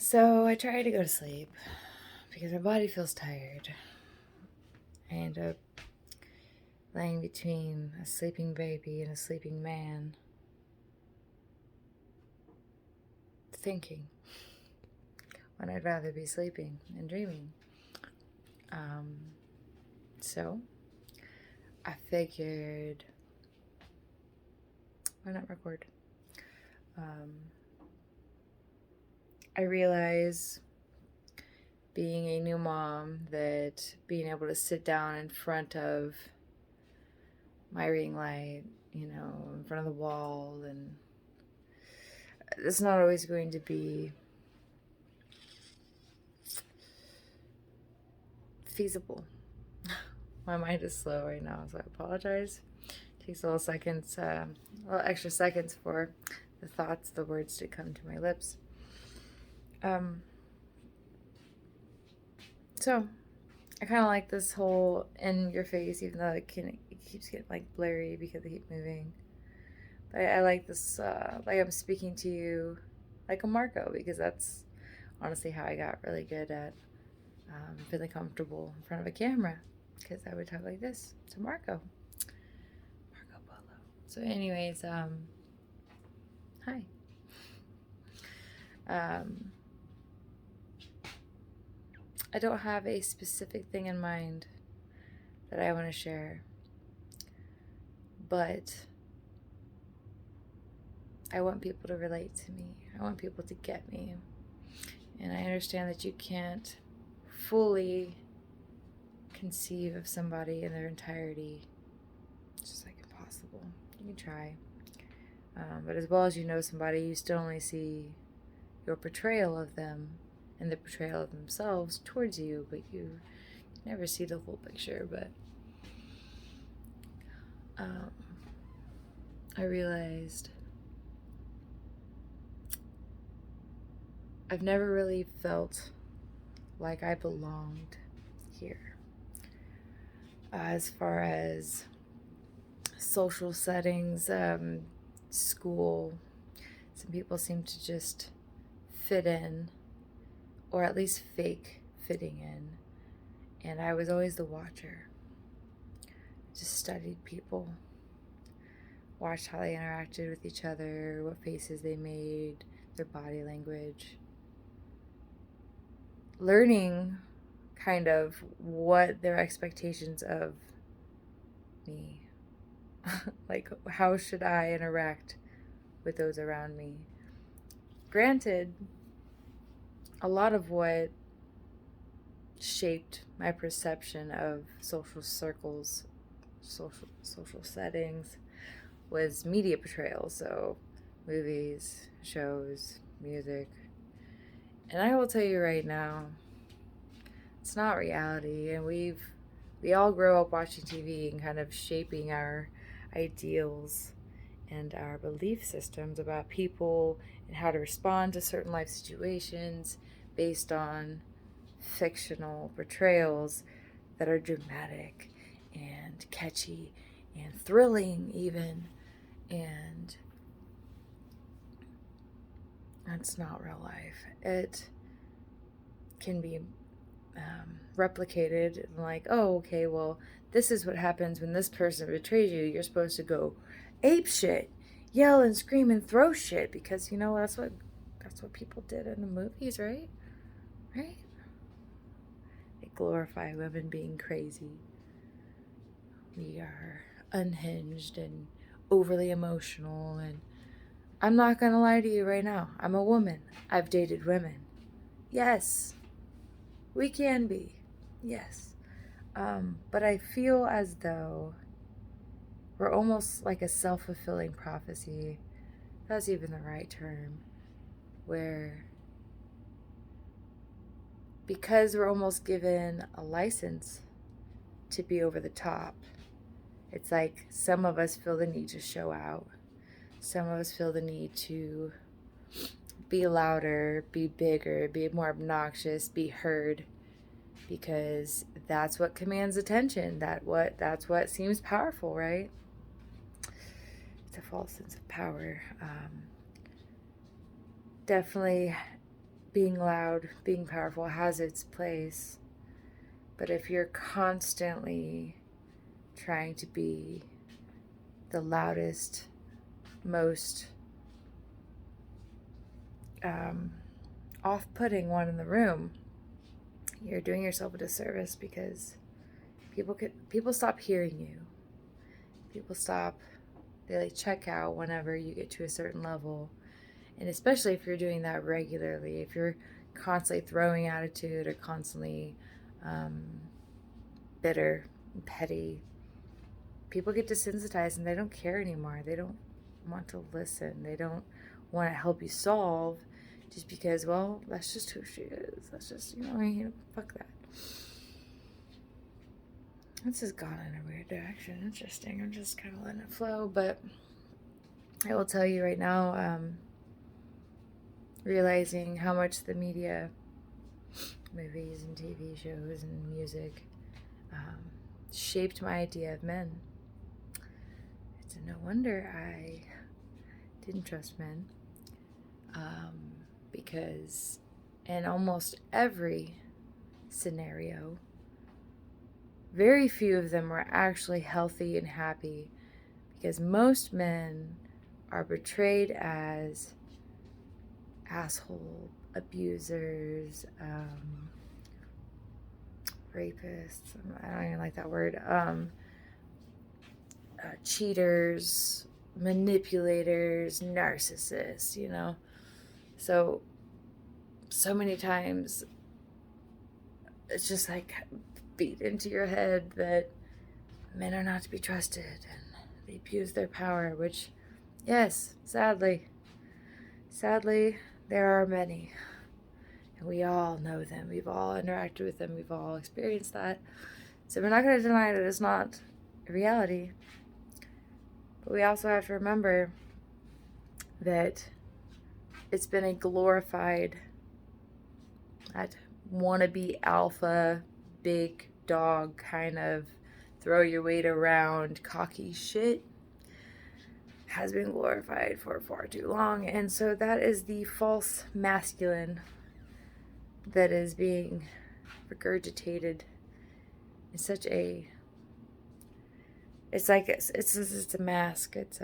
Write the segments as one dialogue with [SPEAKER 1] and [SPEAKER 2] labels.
[SPEAKER 1] So I try to go to sleep because my body feels tired. I end up laying between a sleeping baby and a sleeping man, thinking when I'd rather be sleeping and dreaming. Um, so I figured, why not record? Um, I realize being a new mom that being able to sit down in front of my ring light, in front of the wall, and it's not always going to be feasible. My mind is slow right now, so I apologize. It takes a little seconds, little extra seconds for the thoughts, the words to come to my lips. So I kind of like this whole in your face, even though it keeps getting like blurry because I keep moving. But I like this, like I'm speaking to you like a Marco, because that's honestly how I got really good at feeling comfortable in front of a camera, because I would talk like this to Marco Polo. So anyways, hi. I don't have a specific thing in mind that I want to share, but I want people to relate to me. I want people to get me. And I understand that you can't fully conceive of somebody in their entirety. It's just like impossible. You can try. But as well as you know somebody, you still only see your portrayal of them and the portrayal of themselves towards you, but you never see the whole picture. But I realized I've never really felt like I belonged here. As far as social settings, school, some people seem to just fit in, or at least fake fitting in. And I was always the watcher. Just studied people, watched how they interacted with each other, what faces they made, their body language. Learning kind of what their expectations of me, like how should I interact with those around me. Granted, a lot of what shaped my perception of social circles, social settings, was media portrayal. So movies, shows, music. And I will tell you right now, it's not reality. And we all grow up watching TV and kind of shaping our ideals and our belief systems about people and how to respond to certain life situations based on fictional portrayals that are dramatic and catchy and thrilling even. And that's not real life. It can be replicated, like, oh, okay, well, this is what happens when this person betrays you. You're supposed to go ape shit, yell and scream and throw shit, because that's what people did in the movies, right? Right? They glorify women being crazy. We are unhinged and overly emotional. And I'm not gonna lie to you right now, I'm a woman. I've dated women. Yes, we can be. Yes. But I feel as though we're almost like a self-fulfilling prophecy. That's even the right term. Where, because we're almost given a license to be over the top, it's like some of us feel the need to show out. Some of us feel the need to be louder, be bigger, be more obnoxious, be heard, because that's what commands attention. That's what seems powerful, right? It's a false sense of power. Definitely being loud, being powerful has its place. But if you're constantly trying to be the loudest, most off-putting one in the room, you're doing yourself a disservice, because people stop hearing you. People stop, they like check out whenever you get to a certain level. And especially if you're doing that regularly, if you're constantly throwing attitude or constantly bitter and petty, people get desensitized and they don't care anymore. They don't want to listen. They don't want to help you solve, just because, well, that's just who she is. That's just, fuck that. This has gone in a weird direction. Interesting. I'm just kind of letting it flow. But I will tell you right now, realizing how much the media, movies and TV shows and music, shaped my idea of men. It's no wonder I didn't trust men, because in almost every scenario, very few of them were actually healthy and happy, because most men are portrayed as asshole, abusers, rapists, I don't even like that word, cheaters, manipulators, narcissists, so many times it's just like beat into your head that men are not to be trusted and they abuse their power, which, yes, sadly, there are many. And we all know them. We've all interacted with them. We've all experienced that. So we're not going to deny that it's not a reality. But we also have to remember that it's been a glorified, that wannabe alpha, big dog kind of throw your weight around cocky shit has been glorified for far too long. And so that is the false masculine that is being regurgitated in such a, it's like it's a mask. It's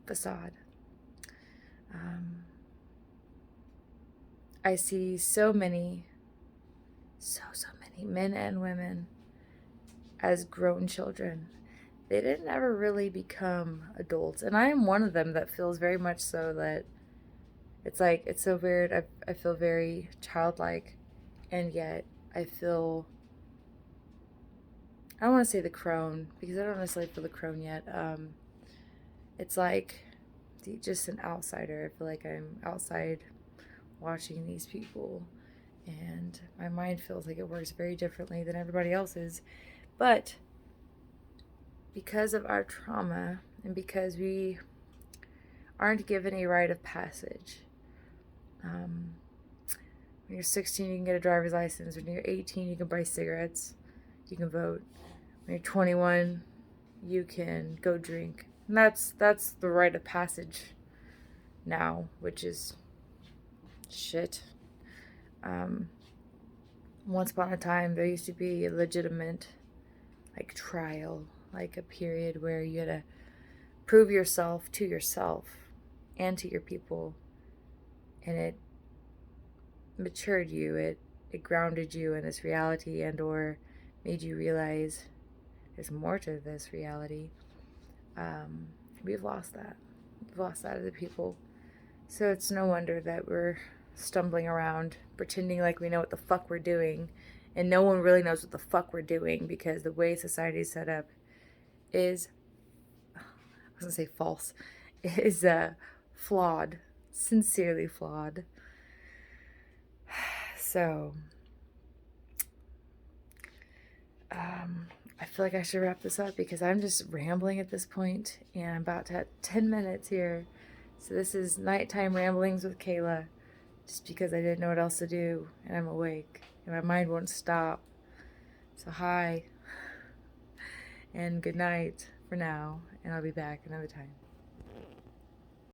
[SPEAKER 1] facade. I see so many men and women as grown children. They didn't ever really become adults. And I am one of them that feels very much so that it's like, it's so weird. I feel very childlike, and yet I feel, I don't want to say the crone, because I don't necessarily feel the crone yet. It's like just an outsider. I feel like I'm outside watching these people, and my mind feels like it works very differently than everybody else's. But because of our trauma, and because we aren't given a rite of passage, when you're 16 you can get a driver's license, when you're 18 you can buy cigarettes, you can vote, when you're 21 you can go drink, and that's the rite of passage now, which is shit. Once upon a time there used to be a legitimate like trial, like a period where you had to prove yourself to yourself and to your people, and it matured you, it grounded you in this reality, and or made you realize there's more to this reality. We've lost that as a people. So it's no wonder that we're stumbling around pretending like we know what the fuck we're doing, and no one really knows what the fuck we're doing, because the way society is set up is, I was gonna say false, is flawed, sincerely flawed. So I feel like I should wrap this up, because I'm just rambling at this point, and I'm about to have 10 minutes here. So this is nighttime ramblings with Kayla, just because I didn't know what else to do, and I'm awake, and my mind won't stop. So hi, and good night for now, and I'll be back another time.